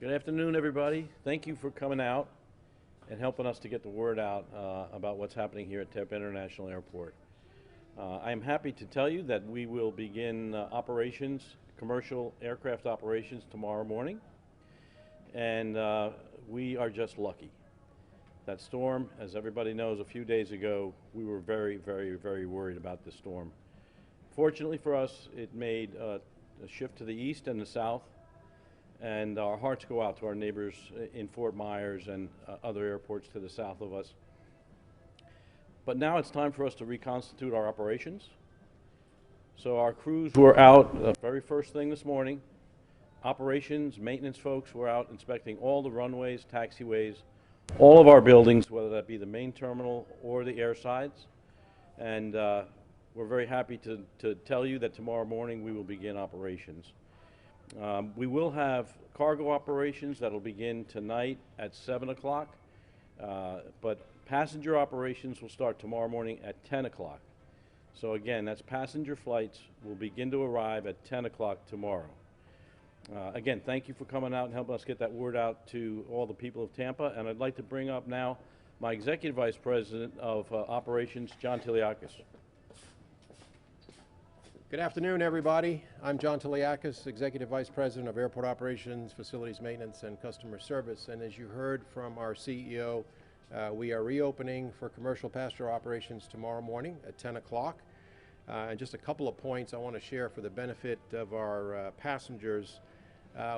Good afternoon, everybody. Thank you for coming out and helping us to get the word out about what's happening here at Tampa International Airport. I am happy to tell you that we will begin operations, commercial aircraft operations tomorrow morning, and we are just lucky. That storm, as everybody knows, a few days ago, we were very, very, very worried about this storm. Fortunately for us, it made a shift to the east and the south, and our hearts go out to our neighbors in Fort Myers and other airports to the south of us. But now it's time for us to reconstitute our operations. So our crews were out the very first thing this morning. Operations, maintenance folks were out inspecting all the runways, taxiways, all of our buildings, whether that be the main terminal or the air sides. And we're very happy to tell you that tomorrow morning we will begin operations. We will have cargo operations that will begin tonight at 7 o'clock, but passenger operations will start tomorrow morning at 10 o'clock. So again, that's passenger flights will begin to arrive at 10 o'clock tomorrow. Again, thank you for coming out and helping us get that word out to all the people of Tampa. And I'd like to bring up now my Executive Vice President of Operations, John Tiliakis. Good afternoon, everybody. I'm John Tiliakis, Executive Vice President of Airport Operations, Facilities Maintenance, and Customer Service. And as you heard from our CEO, we are reopening for commercial passenger operations tomorrow morning at 10 o'clock. And just a couple of points I want to share for the benefit of our passengers.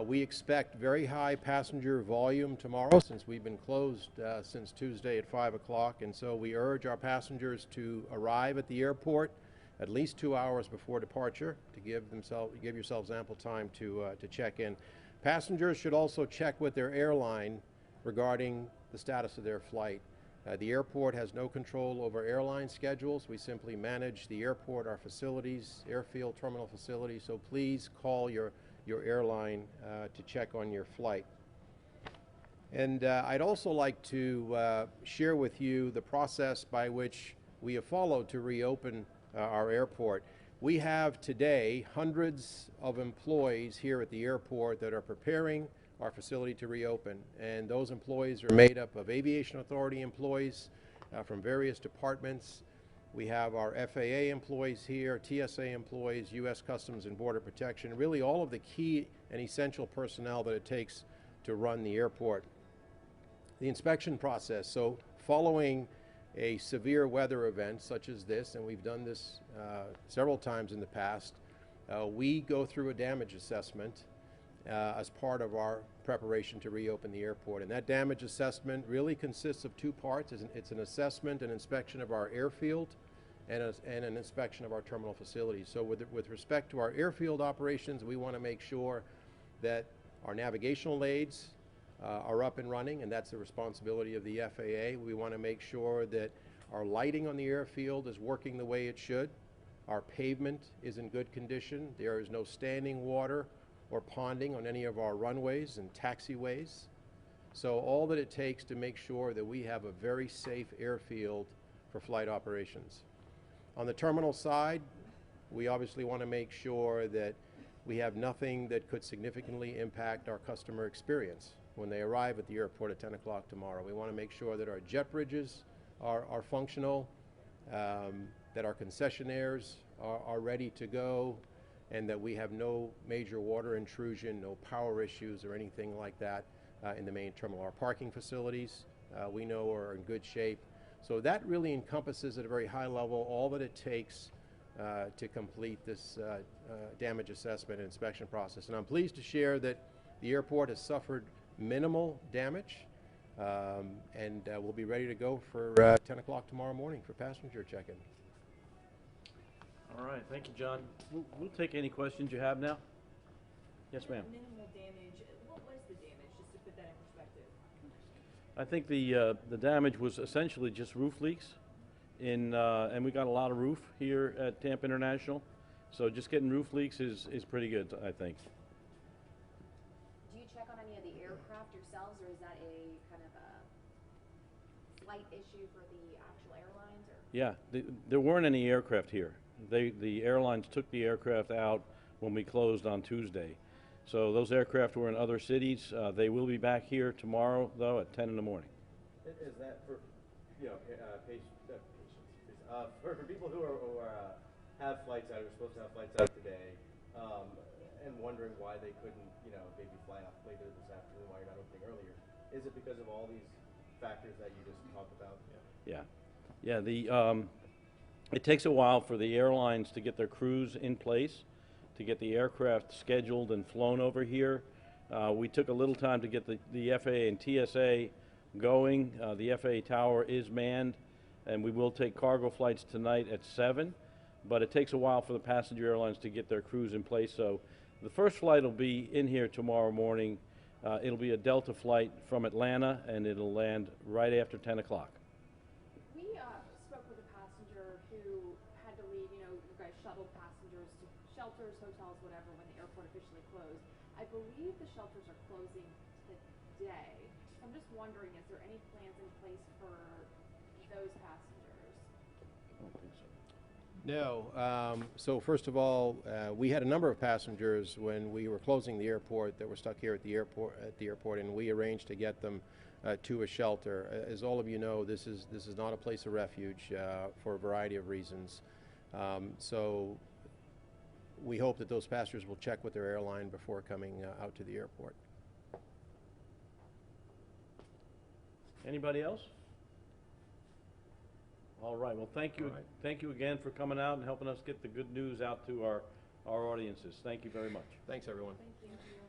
We expect very high passenger volume tomorrow since we've been closed since Tuesday at 5 o'clock. And so we urge our passengers to arrive at the airport at least 2 hours before departure to give yourselves ample time to check in. Passengers should also check with their airline regarding the status of their flight. The airport has no control over airline schedules. We simply manage the airport, our facilities, airfield terminal facilities, so please call your airline to check on your flight. And I'd also like to share with you the process by which we have followed to reopen our airport. We have today hundreds of employees here at the airport that are preparing our facility to reopen, and those employees are made up of Aviation Authority employees from various departments. We have our FAA employees here, TSA employees, U.S. Customs and Border Protection, really all of the key and essential personnel that it takes to run the airport. The inspection process, so following a severe weather event such as this, and we've done this several times in the past, we go through a damage assessment as part of our preparation to reopen the airport. And that damage assessment really consists of two parts. It's an assessment and inspection of our airfield and an inspection of our terminal facilities. So with respect to our airfield operations, we want to make sure that our navigational aids are up and running, and that's the responsibility of the FAA. We want to make sure that our lighting on the airfield is working the way it should. Our pavement is in good condition. There is no standing water or ponding on any of our runways and taxiways. So all that it takes to make sure that we have a very safe airfield for flight operations. On the terminal side, we obviously want to make sure that we have nothing that could significantly impact our customer experience when they arrive at the airport at 10 o'clock tomorrow. We want to make sure that our jet bridges are functional, that our concessionaires are ready to go, and that we have no major water intrusion, no power issues or anything like that in the main terminal. Our parking facilities, we know, are in good shape. So that really encompasses at a very high level all that it takes to complete this damage assessment and inspection process. And I'm pleased to share that the airport has suffered minimal damage, and we'll be ready to go for 10 o'clock tomorrow morning for passenger check-in. All right, thank you, John. We'll take any questions you have now. Yes, ma'am. Minimal damage. What was the damage, just to put that in perspective? I think the damage was essentially just roof leaks, and we got a lot of roof here at Tampa International, so just getting roof leaks is pretty good, I think. Do you check on any of the aircraft yourselves, or is that a kind of a flight issue for the actual airlines? Or? Yeah, there weren't any aircraft here. The airlines took the aircraft out when we closed on Tuesday. So those aircraft were in other cities. They will be back here tomorrow, though, at 10 in the morning. Is that for, for people who have flights out, who are supposed to have flights out today, and wondering why they couldn't, maybe fly out later this afternoon, why you're not opening earlier, is it because of all these factors that you just talked about? Yeah. Yeah, it takes a while for the airlines to get their crews in place, to get the aircraft scheduled and flown over here. We took a little time to get the FAA and TSA going. The FAA tower is manned, and we will take cargo flights tonight at 7, but it takes a while for the passenger airlines to get their crews in place. So the first flight will be in here tomorrow morning. It'll be a Delta flight from Atlanta, and it'll land right after 10 o'clock. We spoke with a passenger who had to leave, you guys shuttled passengers to shelters, hotels, whatever, when the airport officially closed. I believe the shelters are closing today. I'm just wondering, is there any plans in place for those passengers? I don't think so. No. So first of all, we had a number of passengers when we were closing the airport that were stuck here at the airport, and we arranged to get them to a shelter. As all of you know, this is not a place of refuge for a variety of reasons. So we hope that those passengers will check with their airline before coming out to the airport. Anybody else? All right, well, thank you. All right. Thank you again for coming out and helping us get the good news out to our audiences. Thank you very much. Thanks, everyone. Thank you.